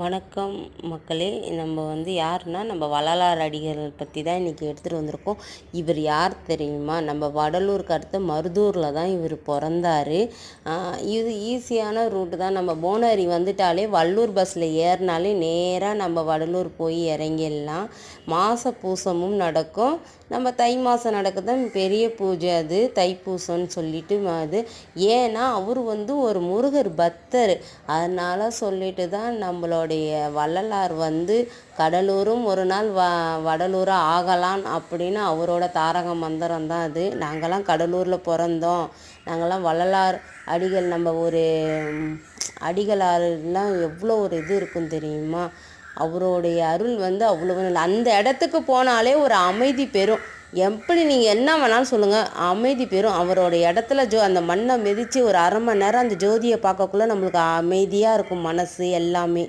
வணக்கம் மக்களே. நம்ம யாருன்னா நம்ம வள்ளலார் அடிகள் பற்றி தான் இன்றைக்கி எடுத்துகிட்டு வந்திருக்கோம். இவர் யார் தெரியுமா? நம்ம வடலூருக்கு அடுத்த மருதூரில் தான் இவர் பிறந்தார். இது ஈஸியான ரூட்டு தான். நம்ம போனரி வந்துட்டாலே வள்ளூர் பஸ்ஸில் ஏறினாலே நேராக நம்ம வடலூர் போய் இறங்கிடலாம். மாத பூசமும் நடக்கும். நம்ம தை மாதம் நடக்குதான் பெரிய பூஜை, அது தைப்பூசம்னு சொல்லிட்டு அது. ஏன்னா அவர் ஒரு முருகர் பக்தர். அதனால் சொல்லிட்டு தான் நம்மளுடைய வள்ளலார் கடலூரும் ஒரு நாள் வடலூராக ஆகலாம் அப்படின்னு அவரோட தாரக மந்திரம் தான் அது. நாங்கள்லாம் கடலூரில் பிறந்தோம், நாங்கள்லாம் வள்ளலார் அடிகள், நம்ம ஒரு அடிகளாரெலாம் எவ்வளோ ஒரு இது இருக்கும் தெரியுமா? அவருடைய அருள் அவ்வளோ. அந்த இடத்துக்கு போனாலே ஒரு அமைதி பெறும். எப்படி நீங்கள் என்ன வேணாலும் சொல்லுங்கள், அமைதி பெறும். அவரோட இடத்துல அந்த மண்ணை மிதித்து ஒரு அரை மணி நேரம் அந்த ஜோதியை பார்க்கக்குள்ள நம்மளுக்கு அமைதியாக இருக்கும் மனசு எல்லாமே.